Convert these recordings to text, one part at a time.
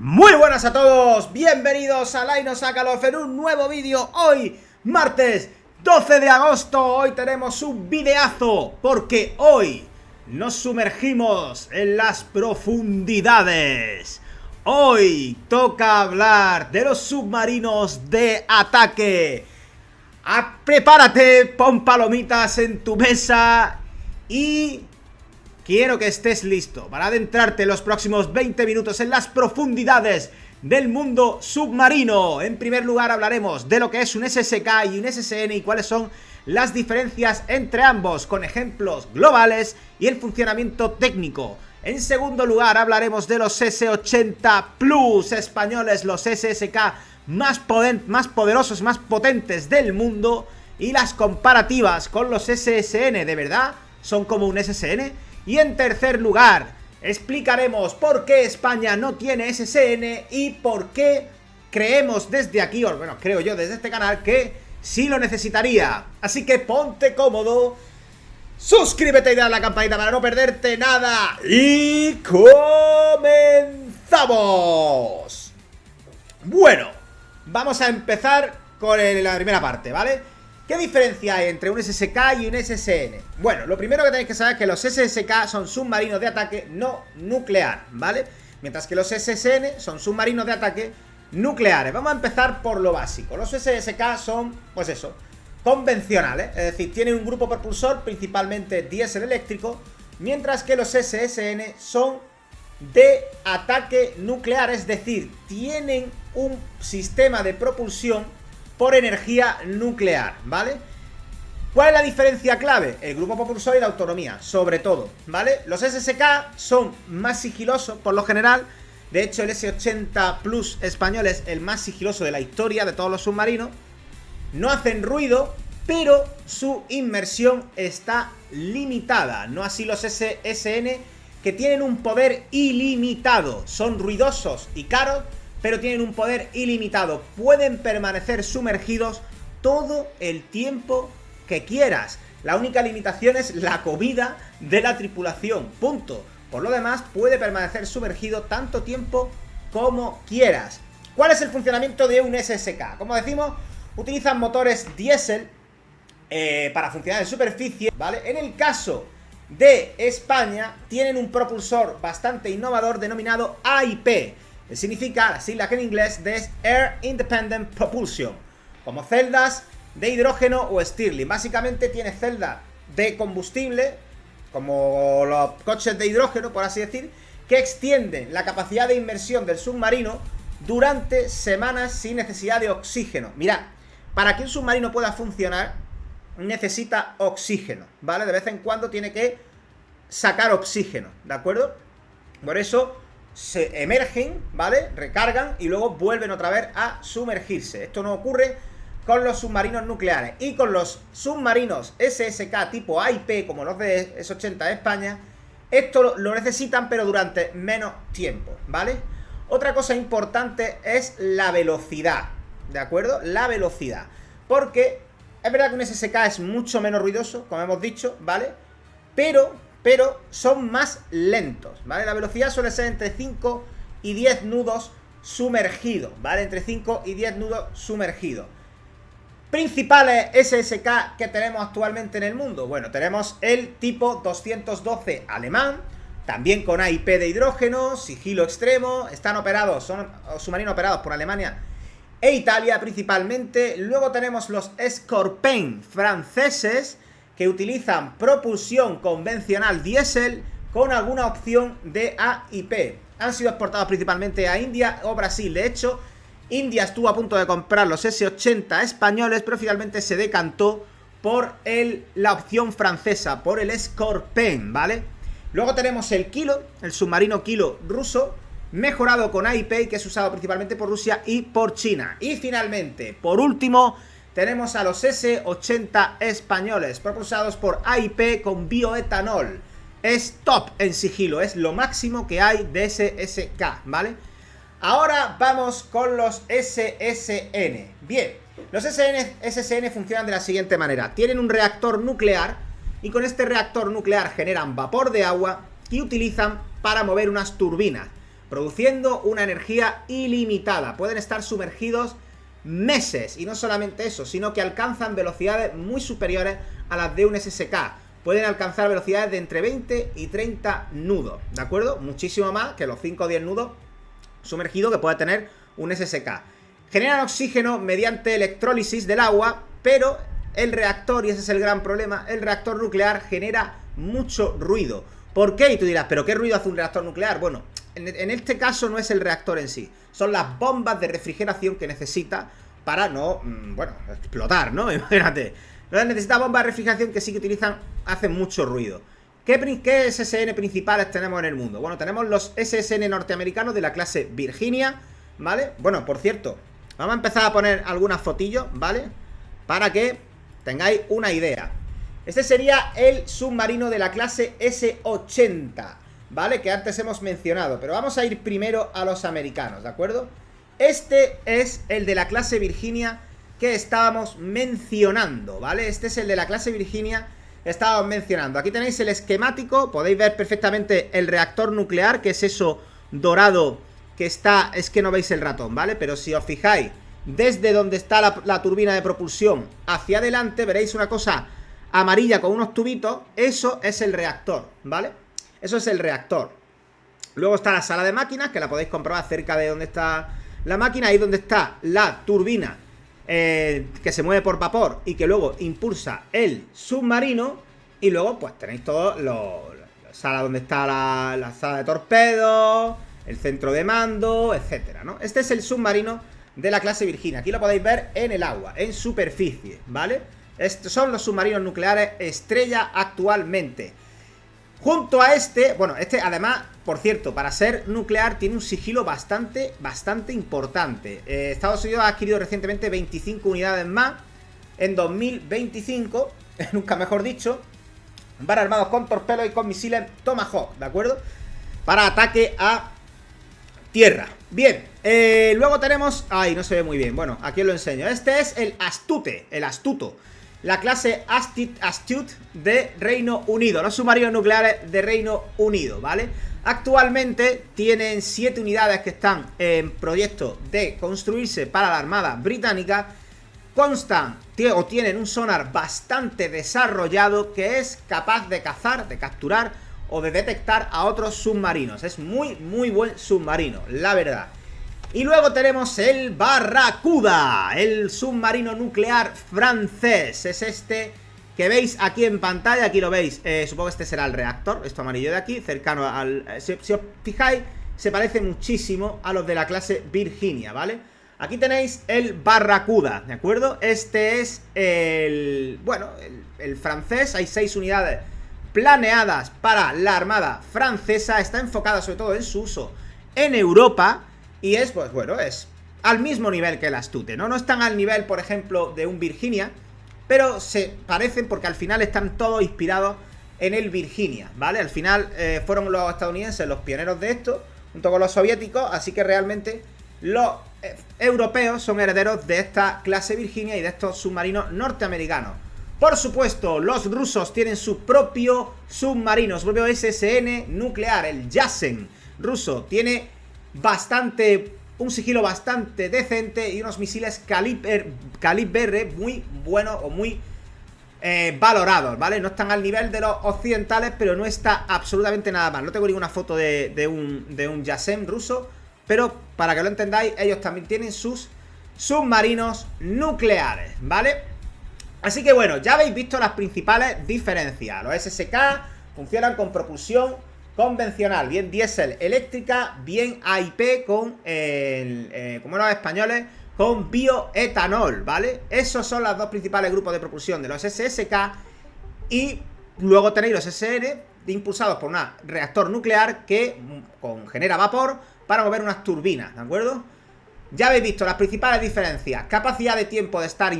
Muy buenas a todos, bienvenidos a Line of Sakhalov en un nuevo vídeo. Hoy, martes 12 de agosto, hoy tenemos un videazo, porque hoy nos sumergimos en las profundidades. Hoy toca hablar de los submarinos de ataque. Prepárate, pon palomitas en tu mesa y quiero que estés listo para adentrarte en los próximos 20 minutos en las profundidades del mundo submarino. En primer lugar hablaremos de lo que es un SSK y un SSN y cuáles son las diferencias entre ambos, con ejemplos globales y el funcionamiento técnico. En segundo lugar hablaremos de los S80 Plus españoles, los SSK más poderosos, más potentes del mundo, y las comparativas con los SSN. ¿De verdad son como un SSN? Y en tercer lugar, explicaremos por qué España no tiene SSN y por qué creemos desde aquí, o bueno, creo yo desde este canal, que sí lo necesitaría. Así que ponte cómodo, suscríbete y dale a la campanita para no perderte nada. Y comenzamos. Bueno, vamos a empezar con la primera parte, ¿vale? ¿Qué diferencia hay entre un SSK y un SSN? Bueno, lo primero que tenéis que saber es que los SSK son submarinos de ataque no nuclear, ¿vale? Mientras que los SSN son submarinos de ataque nucleares. Vamos a empezar por lo básico. Los SSK son, pues eso, convencionales, es decir, tienen un grupo propulsor, principalmente diésel eléctrico, mientras que los SSN son de ataque nuclear, es decir, tienen un sistema de propulsión por energía nuclear, ¿vale? ¿Cuál es la diferencia clave? El grupo propulsor y la autonomía, sobre todo, ¿vale? Los SSK son más sigilosos, por lo general. De hecho, el S80 Plus español es el más sigiloso de la historia de todos los submarinos. No hacen ruido, pero su inmersión está limitada. No así los SSN, que tienen un poder ilimitado. Son ruidosos y caros, pero tienen un poder ilimitado. Pueden permanecer sumergidos todo el tiempo que quieras. La única limitación es la comida de la tripulación, punto. Por lo demás, puede permanecer sumergido tanto tiempo como quieras. ¿Cuál es el funcionamiento de un SSK? Como decimos, utilizan motores diésel para funcionar en superficie, ¿vale? En el caso de España, tienen un propulsor bastante innovador denominado AIP. Significa, las siglas en inglés, de Air Independent Propulsion, como celdas de hidrógeno o Stirling. Básicamente tiene celdas de combustible, como los coches de hidrógeno, por así decir, que extienden la capacidad de inmersión del submarino durante semanas sin necesidad de oxígeno. Mirad, para que un submarino pueda funcionar necesita oxígeno, ¿vale? De vez en cuando tiene que sacar oxígeno, ¿de acuerdo? Por eso se emergen, ¿vale? Recargan y luego vuelven otra vez a sumergirse. Esto no ocurre con los submarinos nucleares. Y con los submarinos SSK tipo AIP, como los de S80 de España, esto lo necesitan, pero durante menos tiempo, ¿vale? Otra cosa importante es la velocidad, ¿de acuerdo? La velocidad. Porque es verdad que un SSK es mucho menos ruidoso, como hemos dicho, ¿vale? Pero son más lentos, ¿vale? La velocidad suele ser entre 5 y 10 nudos sumergidos, ¿vale? Entre 5 y 10 nudos sumergidos. Principales SSK que tenemos actualmente en el mundo. Bueno, tenemos el tipo 212 alemán, también con AIP de hidrógeno, sigilo extremo. Están operados, son submarinos operados por Alemania e Italia principalmente. Luego tenemos los Scorpion franceses, que utilizan propulsión convencional diésel con alguna opción de AIP. Han sido exportados principalmente a India o Brasil. De hecho, India estuvo a punto de comprar los S80 españoles, pero finalmente se decantó por la opción francesa, por el Scorpion, ¿vale? Luego tenemos el Kilo, el submarino Kilo ruso, mejorado con AIP, que es usado principalmente por Rusia y por China. Y finalmente, por último, tenemos a los S80 españoles, propulsados por AIP con bioetanol. Es top en sigilo, es lo máximo que hay de SSK, ¿vale? Ahora vamos con los SSN. Bien, los SSN funcionan de la siguiente manera. Tienen un reactor nuclear y con este reactor nuclear generan vapor de agua y utilizan para mover unas turbinas. produciendo una energía ilimitada. Pueden estar sumergidos meses, y no solamente eso, sino que alcanzan velocidades muy superiores a las de un SSK. Pueden alcanzar velocidades de entre 20 y 30 nudos, ¿de acuerdo? Muchísimo más que los 5 o 10 nudos sumergidos que puede tener un SSK. Generan oxígeno mediante electrólisis del agua, pero el reactor, y ese es el gran problema, el reactor nuclear genera mucho ruido. ¿Por qué? Y tú dirás, ¿pero qué ruido hace un reactor nuclear? Bueno, en este caso no es el reactor en sí, son las bombas de refrigeración que necesita para no, bueno, explotar, ¿no? Imagínate. Necesita bombas de refrigeración que sí que utilizan, hacen mucho ruido. ¿Qué SSN principales tenemos en el mundo? Bueno, tenemos los SSN norteamericanos de la clase Virginia, ¿vale? Bueno, por cierto, vamos a empezar a poner algunas fotillos, ¿vale? Para que tengáis una idea. Este sería el submarino de la clase S-80, ¿vale? Que antes hemos mencionado, pero vamos a ir primero a los americanos, ¿de acuerdo? Este es el de la clase Virginia que estábamos mencionando, ¿vale? Este es el de la clase Virginia que estábamos mencionando. Aquí tenéis el esquemático, podéis ver perfectamente el reactor nuclear, que es eso dorado que está... Es que no veis el ratón, ¿vale? Pero si os fijáis, desde donde está la turbina de propulsión hacia adelante, veréis una cosa amarilla con unos tubitos. Eso es el reactor, ¿vale? Eso es el reactor. Luego está la sala de máquinas, que la podéis comprobar cerca de donde está la máquina. Ahí donde está la turbina que se mueve por vapor y que luego impulsa el submarino. Y luego pues tenéis todo la sala donde está la sala de torpedos, el centro de mando, etcétera, ¿no? Este es el submarino de la clase Virginia. Aquí lo podéis ver en el agua, en superficie, ¿vale? Estos son los submarinos nucleares estrella actualmente. Junto a este, bueno, este además, por cierto, para ser nuclear tiene un sigilo bastante importante. Estados Unidos ha adquirido recientemente 25 unidades más en 2025, nunca mejor dicho. Van armados con torpedos y con misiles Tomahawk, ¿de acuerdo? Para ataque a tierra. Bien, luego tenemos... Ay, no se ve muy bien, bueno, aquí os lo enseño. Este es el Astuto. La clase Astute de Reino Unido, los submarinos nucleares de Reino Unido, ¿vale? Actualmente tienen 7 unidades que están en proyecto de construirse para la Armada Británica. Constan o tienen un sonar bastante desarrollado que es capaz de cazar, de capturar o de detectar a otros submarinos. Es muy buen submarino, la verdad. Y luego tenemos el Barracuda, el submarino nuclear francés. Es este que veis aquí en pantalla, aquí lo veis. Supongo que este será el reactor, esto amarillo de aquí, cercano al... Si os fijáis, se parece muchísimo a los de la clase Virginia, ¿vale? Aquí tenéis el Barracuda, ¿de acuerdo? Este es el... Bueno, el francés. Hay 6 unidades planeadas para la Armada francesa. Está enfocada sobre todo en su uso en Europa. Y es, pues bueno, es al mismo nivel que el Astute, ¿no? No están al nivel, por ejemplo, de un Virginia, pero se parecen porque al final están todos inspirados en el Virginia, ¿vale? Al final fueron los estadounidenses los pioneros de esto, junto con los soviéticos, así que realmente los europeos son herederos de esta clase Virginia y de estos submarinos norteamericanos. Por supuesto, los rusos tienen su propio submarino, su propio SSN nuclear, el Yasen ruso. Tiene un sigilo bastante decente y unos misiles calibre muy buenos o muy valorados, ¿vale? No están al nivel de los occidentales, pero no está absolutamente nada mal. No tengo ninguna foto de un Yasen ruso, pero para que lo entendáis, ellos también tienen sus submarinos nucleares, ¿vale? Así que bueno, ya habéis visto las principales diferencias. Los SSK funcionan con propulsión convencional, bien diésel eléctrica, bien AIP con, como los españoles, con bioetanol, ¿vale? Esos son los dos principales grupos de propulsión de los SSK. Y luego tenéis los SN impulsados por un reactor nuclear que genera vapor para mover unas turbinas, ¿de acuerdo? Ya habéis visto las principales diferencias. Capacidad de tiempo de estar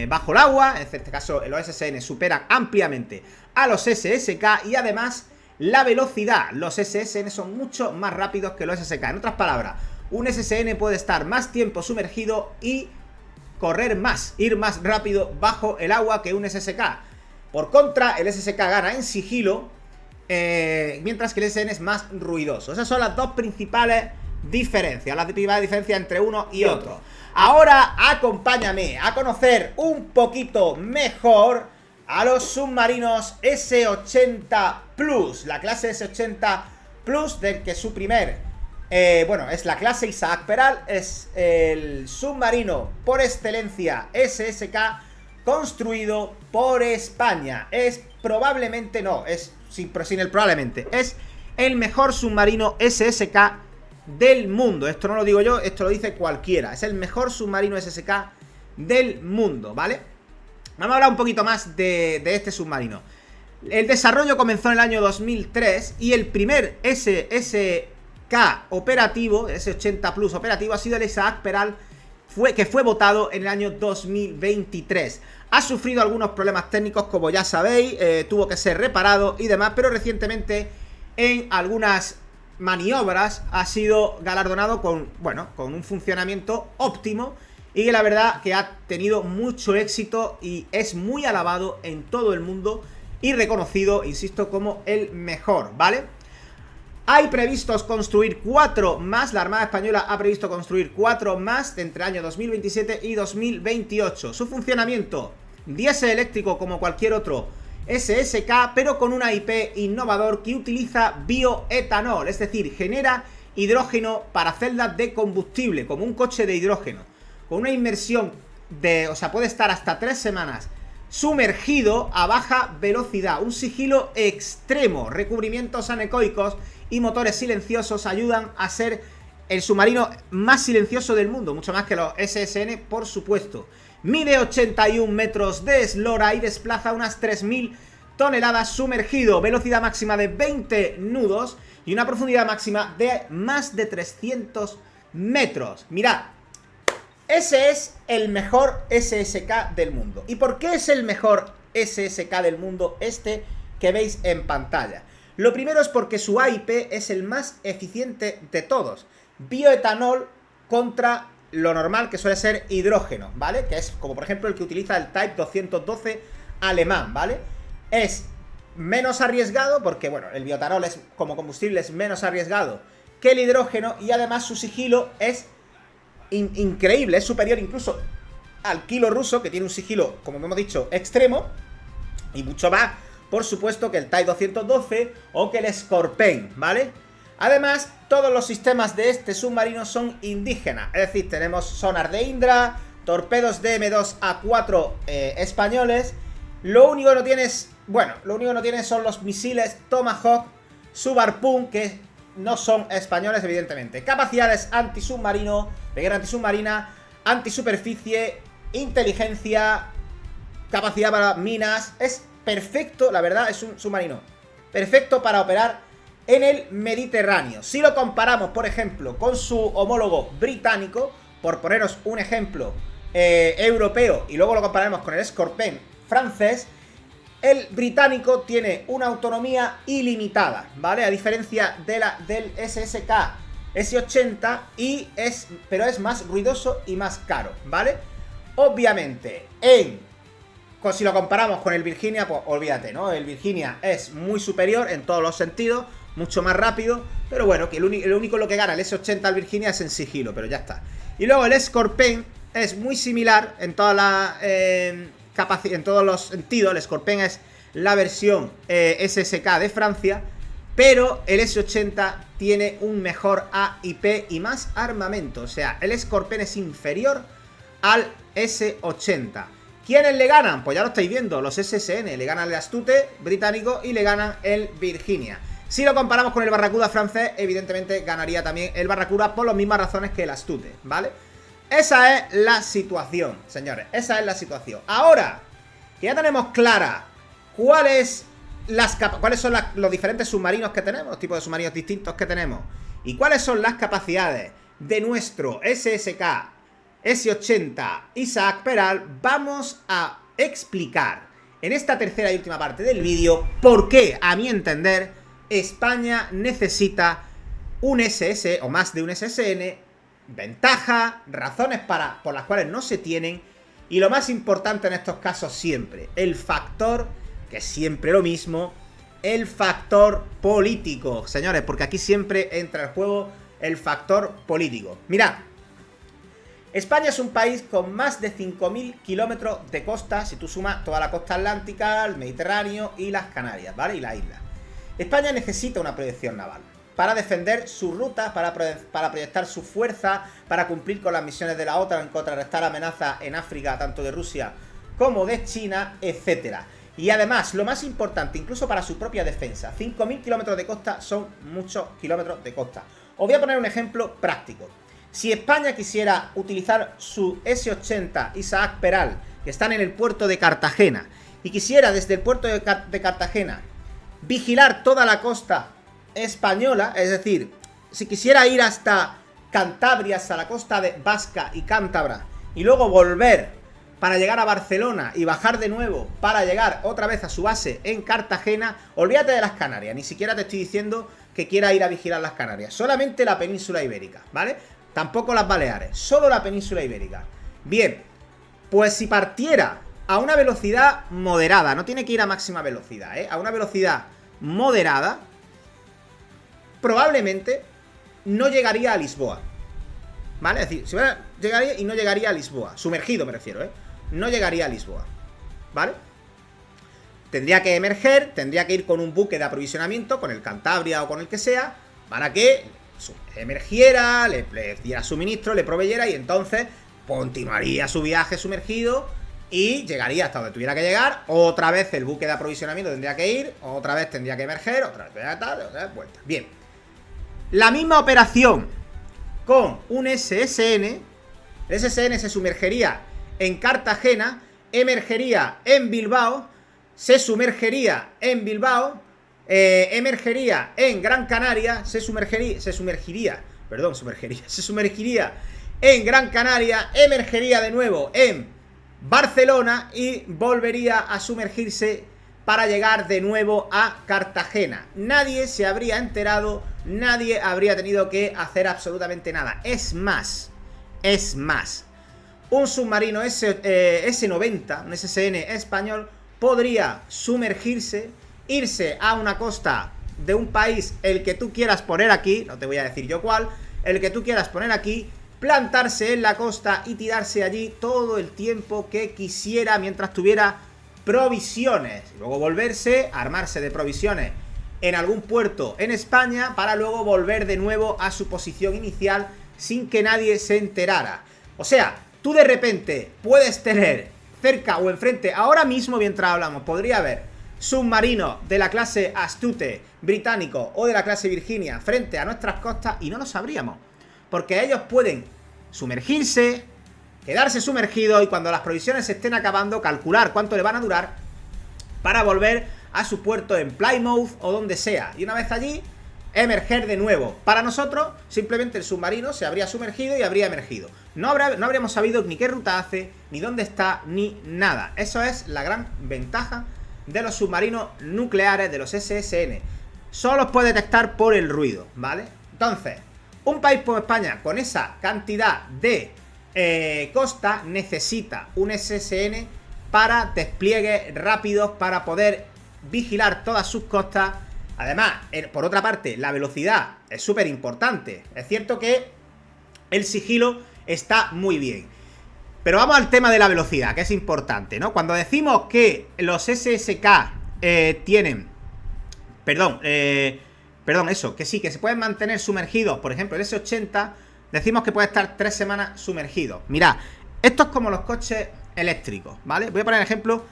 bajo el agua. En este caso los SSN superan ampliamente a los SSK. Y además la velocidad. Los SSN son mucho más rápidos que los SSK. En otras palabras, un SSN puede estar más tiempo sumergido y correr más, ir más rápido bajo el agua que un SSK. Por contra, el SSK gana en sigilo mientras que el SN es más ruidoso. Esas son las dos principales diferencias, entre uno y otro. Ahora acompáñame a conocer un poquito mejor a los submarinos S-80 Plus, la clase S-80 Plus, del que su primer, bueno, es la clase Isaac Peral, es el submarino por excelencia SSK construido por España. Es probablemente, no, es sin el probablemente, es el mejor submarino SSK del mundo. Esto no lo digo yo, esto lo dice cualquiera. Es el mejor submarino SSK del mundo, ¿vale? Vamos a hablar un poquito más de este submarino. El desarrollo comenzó en el año 2003 y el primer SSK operativo, S-80 Plus operativo, ha sido el Isaac Peral, que fue votado en el año 2023. Ha sufrido algunos problemas técnicos, como ya sabéis, tuvo que ser reparado y demás, pero recientemente en algunas maniobras ha sido galardonado con, bueno, con un funcionamiento óptimo y que la verdad que ha tenido mucho éxito y es muy alabado en todo el mundo y reconocido, insisto, como el mejor, ¿vale? Hay previstos construir 4 más, la Armada Española ha previsto construir 4 más entre el año 2027 y 2028. Su funcionamiento, diésel eléctrico como cualquier otro SSK, pero con una IP innovador que utiliza bioetanol, es decir, genera hidrógeno para celdas de combustible, como un coche de hidrógeno, con una inmersión de, o sea, puede estar hasta 3 semanas sumergido a baja velocidad, un sigilo extremo, recubrimientos anecoicos y motores silenciosos ayudan a ser el submarino más silencioso del mundo, mucho más que los SSN, por supuesto. Mide 81 metros de eslora y desplaza unas 3000 toneladas sumergido, velocidad máxima de 20 nudos y una profundidad máxima de más de 300 metros. Mirad, ese es el mejor SSK del mundo. ¿Y por qué es el mejor SSK del mundo este que veis en pantalla? Lo primero es porque su AIP es el más eficiente de todos. Bioetanol contra lo normal, que suele ser hidrógeno, ¿vale? Que es como por ejemplo el que utiliza el Type 212 alemán, ¿vale? Es menos arriesgado porque, bueno, el bioetanol es, como combustible es menos arriesgado que el hidrógeno y además su sigilo es increíble, es superior incluso al kilo ruso, que tiene un sigilo, como hemos dicho, extremo y mucho más, por supuesto, que el Type 212 o que el Scorpion, ¿vale? Además, todos los sistemas de este submarino son indígenas, es decir, tenemos sonar de Indra, torpedos de M2A4 españoles. Lo único que no tiene es, bueno, lo único que no tiene son los misiles Tomahawk Subharpoon, que no son españoles, evidentemente. Capacidades antisubmarino, de guerra antisubmarina, antisuperficie, inteligencia, capacidad para minas. Es perfecto, la verdad, es un submarino perfecto para operar en el Mediterráneo. Si lo comparamos, por ejemplo, con su homólogo británico, por poneros un ejemplo europeo, y luego lo compararemos con el Scorpion francés, el británico tiene una autonomía ilimitada, ¿vale? A diferencia de del SSK S-80, pero es más ruidoso y más caro, ¿vale? Obviamente, si lo comparamos con el Virginia, pues olvídate, ¿no? El Virginia es muy superior en todos los sentidos, mucho más rápido, pero bueno, que lo único lo que gana el S-80 al Virginia es en sigilo, pero ya está. Y luego el Scorpion es muy similar en todas las en todos los sentidos. El Scorpion es la versión SSK de Francia, pero el S-80 tiene un mejor AIP y más armamento. O sea, el Scorpion es inferior al S-80. ¿Quiénes le ganan? Pues ya lo estáis viendo, los SSN. Le ganan el Astute británico y le ganan el Virginia. Si lo comparamos con el Barracuda francés, evidentemente ganaría también el Barracuda por las mismas razones que el Astute, ¿vale? Esa es la situación, señores. Esa es la situación. Ahora que ya tenemos clara cuáles son los diferentes submarinos que tenemos, los tipos de submarinos distintos que tenemos, y cuáles son las capacidades de nuestro SSK S-80 Isaac Peral, vamos a explicar en esta tercera y última parte del vídeo por qué, a mi entender, España necesita un SS o más de un SSN, ventaja, razones por las cuales no se tienen, y lo más importante en estos casos siempre, el factor, que es siempre lo mismo, el factor político, señores, porque aquí siempre entra en juego el factor político. Mirad, España es un país con más de 5.000 kilómetros de costa, si tú sumas toda la costa atlántica, el Mediterráneo y las Canarias, ¿vale? Y las islas. España necesita una proyección naval para defender sus rutas, para proyectar su fuerza, para cumplir con las misiones de la OTAN, contrarrestar amenazas en África, tanto de Rusia como de China, etcétera. Y además, lo más importante, incluso para su propia defensa, 5.000 kilómetros de costa son muchos kilómetros de costa. Os voy a poner un ejemplo práctico. Si España quisiera utilizar su S-80 Isaac Peral, que están en el puerto de Cartagena, y quisiera desde el puerto de Cartagena vigilar toda la costa española, es decir, si quisiera ir hasta Cantabria, hasta la costa de Vasca y Cántabra, y luego volver para llegar a Barcelona y bajar de nuevo para llegar otra vez a su base en Cartagena, olvídate de las Canarias, ni siquiera te estoy diciendo que quiera ir a vigilar las Canarias, solamente la península ibérica, ¿vale? Tampoco las Baleares, solo la península ibérica. Bien, pues si partiera a una velocidad moderada, no tiene que ir a máxima velocidad, a una velocidad moderada, probablemente no llegaría a Lisboa, ¿vale? Es decir, si llegaría y no llegaría a Lisboa, sumergido me refiero, no llegaría a Lisboa, ¿vale? Tendría que emerger, tendría que ir con un buque de aprovisionamiento, con el Cantabria o con el que sea, para que emergiera, le diera suministro, le proveyera y entonces continuaría su viaje sumergido y llegaría hasta donde tuviera que llegar. Otra vez el buque de aprovisionamiento tendría que ir, otra vez tendría que emerger, otra vez tal, otra vez vuelta. Bien, la misma operación con un SSN. El SSN se sumergería en Cartagena, emergería en Bilbao, se sumergería en Bilbao, emergería en Gran Canaria, se sumergiría en Gran Canaria, emergería de nuevo en Barcelona y volvería a sumergirse para llegar de nuevo a Cartagena. Nadie se habría enterado, nadie habría tenido que hacer absolutamente nada. Es más, un submarino S-90, un SSN español, podría sumergirse, irse a una costa de un país, el que tú quieras poner aquí, no te voy a decir yo cuál, el que tú quieras poner aquí, plantarse en la costa y tirarse allí todo el tiempo que quisiera mientras tuviera provisiones. Y luego volverse, armarse de provisiones en algún puerto en España para luego volver de nuevo a su posición inicial sin que nadie se enterara. O sea, tú de repente puedes tener cerca o enfrente, ahora mismo mientras hablamos, podría haber submarinos de la clase Astute británico o de la clase Virginia frente a nuestras costas y no lo sabríamos, porque ellos pueden sumergirse, quedarse sumergidos y cuando las provisiones se estén acabando, calcular cuánto le van a durar para volver a su puerto en Plymouth o donde sea, y una vez allí emerger de nuevo. Para nosotros, simplemente el submarino se habría sumergido y habría emergido. No habríamos sabido ni qué ruta hace, ni dónde está, ni nada. Eso es la gran ventaja de los submarinos nucleares, de los SSN. Solo los puede detectar por el ruido, ¿vale? Entonces, un país como España, con esa cantidad de costa, necesita un SSN para despliegues rápidos, para poder vigilar todas sus costas. Además, por otra parte, la velocidad es súper importante. Es cierto que el sigilo está muy bien, pero vamos al tema de la velocidad, que es importante, ¿no? Cuando decimos que los SSK tienen... que sí, que se pueden mantener sumergidos. Por ejemplo, el S80, decimos que puede estar 3 semanas sumergido. Mirad, esto es como los coches eléctricos, ¿vale? Voy a poner el ejemplo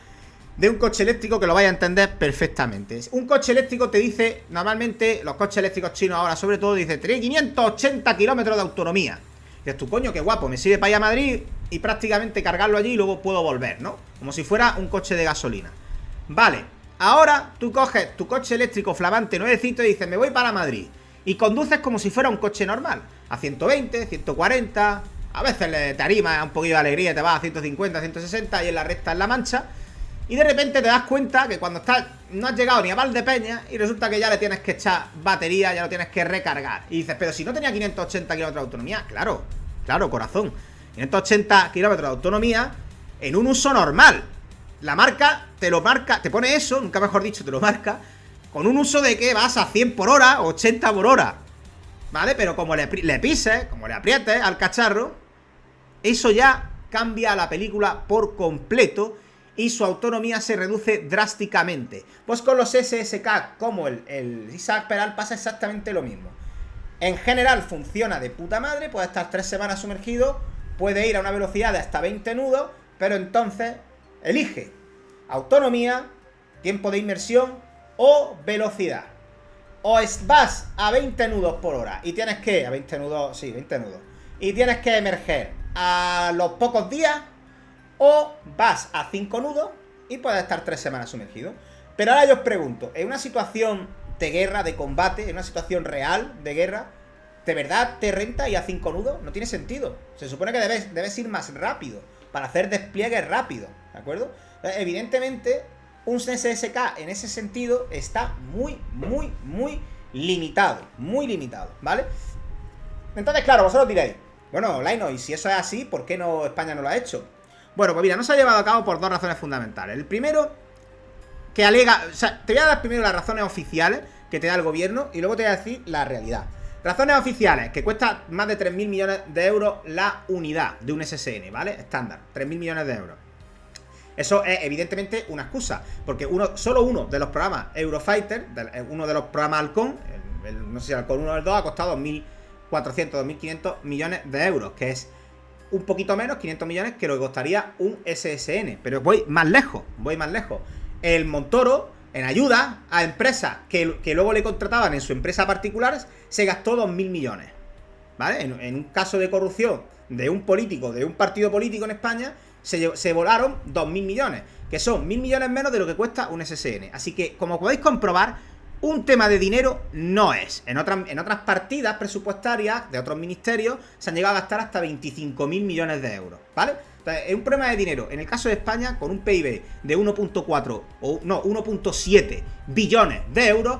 de un coche eléctrico que lo vaya a entender perfectamente. Un coche eléctrico te dice, normalmente los coches eléctricos chinos ahora sobre todo, dice, tiene 580 kilómetros de autonomía. Y dices tú, coño, qué guapo, me sirve para ir a Madrid y prácticamente cargarlo allí y luego puedo volver, ¿no? Como si fuera un coche de gasolina. Vale, ahora tú coges tu coche eléctrico flamante nuevecito y dices, me voy para Madrid. Y conduces como si fuera un coche normal, a 120, 140, a veces te arrima un poquillo de alegría, te vas a 150, 160 y en la recta en La Mancha. Y de repente te das cuenta que cuando estás, no has llegado ni a Valdepeñas y resulta que ya le tienes que echar batería, ya lo tienes que recargar. Y dices, pero si no tenía 580 kilómetros de autonomía. Claro, corazón. 580 kilómetros de autonomía en un uso normal. La marca te lo marca, te pone eso, nunca mejor dicho, te lo marca, con un uso de que vas a 100 por hora, 80 por hora, ¿vale? Pero como le pises, como le aprietes al cacharro, eso ya cambia la película por completo y su autonomía se reduce drásticamente. Pues con los SSK como el Isaac Peral pasa exactamente lo mismo. En general funciona de puta madre, puede estar 3 semanas sumergido, puede ir a una velocidad de hasta 20 nudos, pero entonces elige autonomía, tiempo de inmersión o velocidad. O vas a 20 nudos por hora y tienes que, a 20 nudos, sí, 20 nudos, y tienes que emerger a los pocos días, o vas a 5 nudos y puedes estar 3 semanas sumergido. Pero ahora yo os pregunto, en una situación de guerra, de combate, en una situación real de guerra, ¿de verdad te renta ir a 5 nudos? No tiene sentido. Se supone que debes ir más rápido para hacer despliegues rápidos, ¿de acuerdo? Evidentemente, un SSK en ese sentido está muy limitado, ¿vale? Entonces, claro, vosotros diréis, bueno, Laino, y si eso es así, ¿por qué no España no lo ha hecho? Bueno, pues mira, no se ha llevado a cabo por 2 razones fundamentales. El primero, que alega... O sea, te voy a dar primero las razones oficiales que te da el gobierno y luego te voy a decir la realidad. Razones oficiales, que cuesta más de 3.000 millones de euros la unidad de un SSN, ¿vale? Estándar, 3.000 millones de euros. Eso es evidentemente una excusa, porque solo uno de los programas Eurofighter, uno de los programas Halcón, no sé si Halcón 1 o el 2, ha costado 2.400, 2.500 millones de euros, que es un poquito menos, 500 millones, que lo que costaría un SSN. Pero voy más lejos. El Montoro, en ayuda a empresas que luego le contrataban en su empresa particular, se gastó 2.000 millones, ¿vale? En un caso de corrupción de un político, de un partido político en España, se volaron 2.000 millones, que son 1.000 millones menos de lo que cuesta un SSN. Así que, como podéis comprobar, un tema de dinero no es. En otras partidas presupuestarias de otros ministerios se han llegado a gastar hasta 25.000 millones de euros, ¿vale? Entonces, es un problema de dinero. En el caso de España, con un PIB de 1.4 o no, 1.7 billones de euros,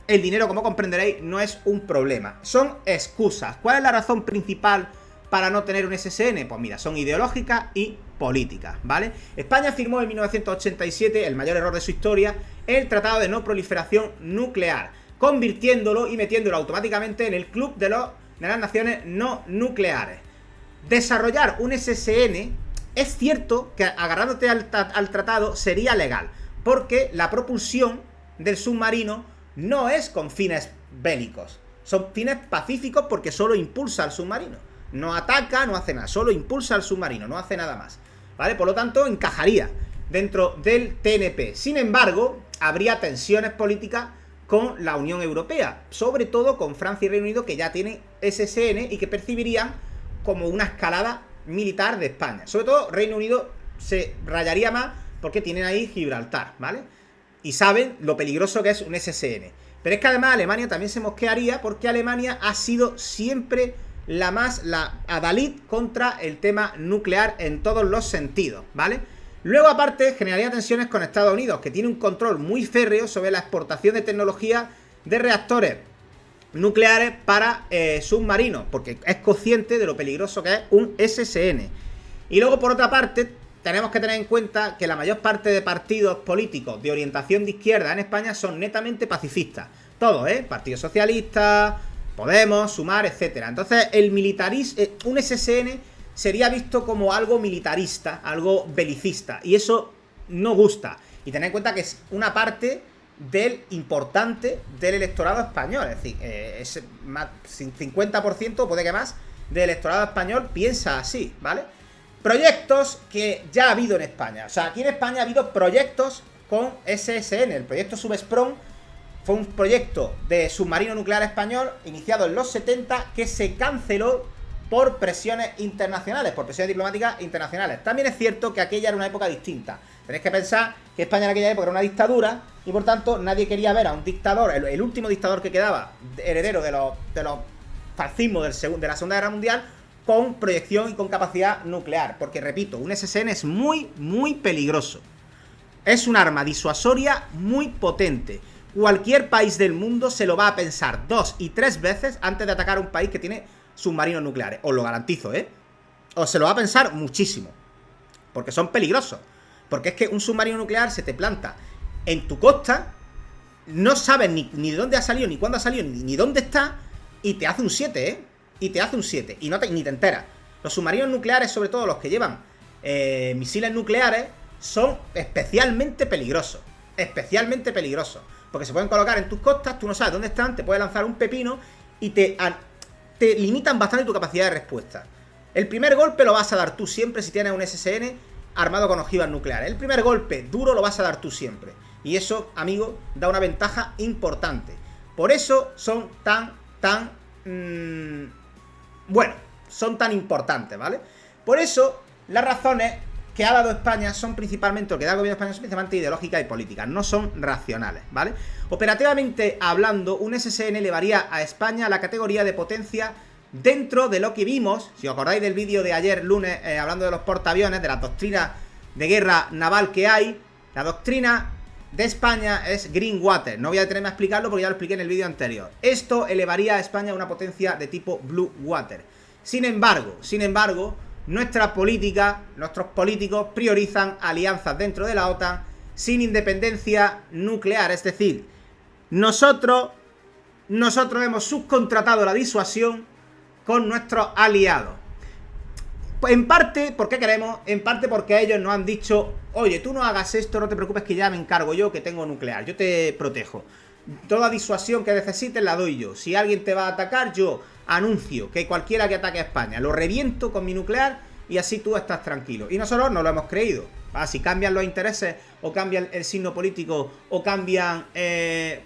el dinero, como comprenderéis, no es un problema. Son excusas. ¿Cuál es la razón principal para no tener un SSN? Pues mira, son ideológicas y políticas, ¿vale? España firmó en 1987, el mayor error de su historia, el Tratado de No Proliferación Nuclear, convirtiéndolo y metiéndolo automáticamente en el club de las naciones no nucleares. Desarrollar un SSN, es cierto que agarrándote al tratado sería legal, porque la propulsión del submarino no es con fines bélicos, son fines pacíficos porque solo impulsa al submarino. No ataca, no hace nada, solo impulsa al submarino, no hace nada más, ¿vale? Por lo tanto, encajaría dentro del TNP. Sin embargo, habría tensiones políticas con la Unión Europea, sobre todo con Francia y Reino Unido, que ya tienen SSN y que percibirían como una escalada militar de España. Sobre todo, Reino Unido se rayaría más porque tienen ahí Gibraltar, ¿vale? Y saben lo peligroso que es un SSN. Pero es que además Alemania también se mosquearía porque Alemania ha sido siempre la adalid contra el tema nuclear en todos los sentidos, ¿vale? Luego, aparte, generaría tensiones con Estados Unidos, que tiene un control muy férreo sobre la exportación de tecnología de reactores nucleares para submarinos, porque es consciente de lo peligroso que es un SSN. Y luego, por otra parte, tenemos que tener en cuenta que la mayor parte de partidos políticos de orientación de izquierda en España son netamente pacifistas. Todos, Partido Socialista, Podemos, Sumar, etcétera. Entonces, un SSN sería visto como algo militarista, algo belicista, y eso no gusta. Y tened en cuenta que es una parte importante del electorado español, es decir, es más, 50%, puede que más, del electorado español piensa así, ¿vale? Proyectos que ya ha habido en España. O sea, aquí en España ha habido proyectos con SSN. El proyecto Subesprong fue un proyecto de submarino nuclear español iniciado en los 70 que se canceló por presiones internacionales, por presiones diplomáticas internacionales. También es cierto que aquella era una época distinta. Tenéis que pensar que España en aquella época era una dictadura y por tanto nadie quería ver a un dictador, el último dictador que quedaba, heredero de los fascismos de la Segunda Guerra Mundial, con proyección y con capacidad nuclear. Porque, repito, un SSN es muy peligroso. Es un arma disuasoria muy potente. Cualquier país del mundo se lo va a pensar 2 y 3 veces antes de atacar a un país que tiene submarinos nucleares. Os lo garantizo, O se lo va a pensar muchísimo. Porque son peligrosos. Porque es que un submarino nuclear se te planta en tu costa no sabes ni de dónde ha salido, ni cuándo ha salido, ni dónde está, y te hace un 7, ¿eh? Y te hace un 7, y ni te enteras. Los submarinos nucleares, sobre todo los que llevan misiles nucleares, son especialmente peligrosos. Especialmente peligrosos. Porque se pueden colocar en tus costas, tú no sabes dónde están, te puede lanzar un pepino y te limitan bastante tu capacidad de respuesta. El primer golpe lo vas a dar tú siempre si tienes un SSN armado con ojivas nucleares. El primer golpe duro lo vas a dar tú siempre. Y eso, amigo, da una ventaja importante. Por eso son bueno, son tan importantes, ¿vale? Por eso, las razones que ha dado España son principalmente, lo que da el gobierno español son principalmente ideológicas y políticas, no son racionales, ¿vale? Operativamente hablando, un SSN elevaría a España a la categoría de potencia dentro de lo que vimos, si os acordáis del vídeo de ayer lunes, hablando de los portaaviones, de las doctrinas de guerra naval que hay. La doctrina de España es Greenwater, no voy a detenerme a explicarlo porque ya lo expliqué en el vídeo anterior. Esto elevaría a España a una potencia de tipo Blue Water. Sin embargo, nuestra política, nuestros políticos priorizan alianzas dentro de la OTAN sin independencia nuclear. Es decir, nosotros hemos subcontratado la disuasión con nuestros aliados. En parte porque queremos, en parte porque ellos nos han dicho: oye, tú no hagas esto, no te preocupes que ya me encargo yo, que tengo nuclear, yo te protejo. Toda disuasión que necesites la doy yo. Si alguien te va a atacar, yo anuncio que cualquiera que ataque a España lo reviento con mi nuclear y así tú estás tranquilo. Y nosotros no lo hemos creído. Si cambian los intereses o cambian el signo político o cambian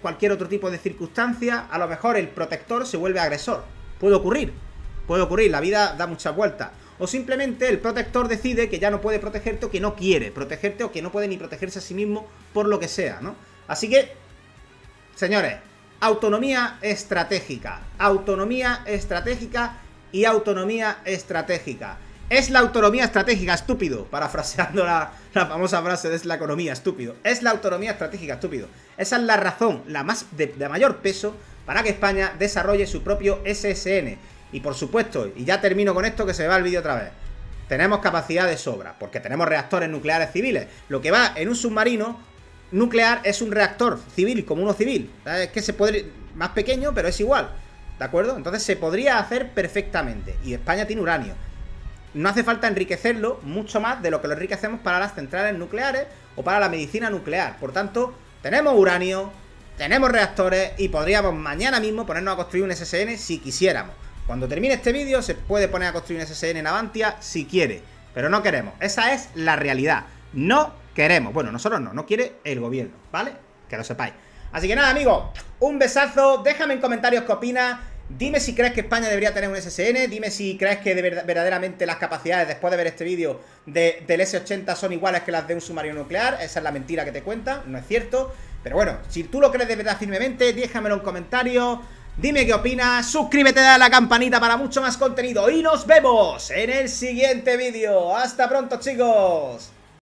cualquier otro tipo de circunstancia, a lo mejor el protector se vuelve agresor. Puede ocurrir, la vida da muchas vueltas. O simplemente el protector decide que ya no puede protegerte o que no quiere protegerte o que no puede ni protegerse a sí mismo por lo que sea, ¿no? Así que, señores, autonomía estratégica y autonomía estratégica. Es la autonomía estratégica, estúpido. Parafraseando la famosa frase de "es la economía, estúpido". Es la autonomía estratégica, estúpido. Esa es la razón, la más de mayor peso, para que España desarrolle su propio SSN. Y por supuesto, y ya termino con esto que se me va el vídeo otra vez, tenemos capacidad de sobra, porque tenemos reactores nucleares civiles. Lo que va en un submarino nuclear es un reactor civil, como uno civil. Es que se puede, más pequeño, pero es igual, ¿de acuerdo? Entonces se podría hacer perfectamente. Y España tiene uranio. No hace falta enriquecerlo mucho más de lo que lo enriquecemos para las centrales nucleares o para la medicina nuclear. Por tanto, tenemos uranio, tenemos reactores y podríamos mañana mismo ponernos a construir un SSN si quisiéramos. Cuando termine este vídeo se puede poner a construir un SSN en Avantia si quiere, pero no queremos. Esa es la realidad. No queremos. Bueno, nosotros no quiere el gobierno, ¿vale? Que lo sepáis. Así que nada, amigos, un besazo. Déjame en comentarios qué opinas. Dime si crees que España debería tener un SSN. Dime si crees que verdaderamente las capacidades, después de ver este vídeo, del S-80 son iguales que las de un submarino nuclear. Esa es la mentira que te cuentan, no es cierto. Pero bueno, si tú lo crees de verdad firmemente, déjamelo en comentarios. Dime qué opinas, suscríbete, dale a la campanita para mucho más contenido y nos vemos en el siguiente vídeo. ¡Hasta pronto, chicos!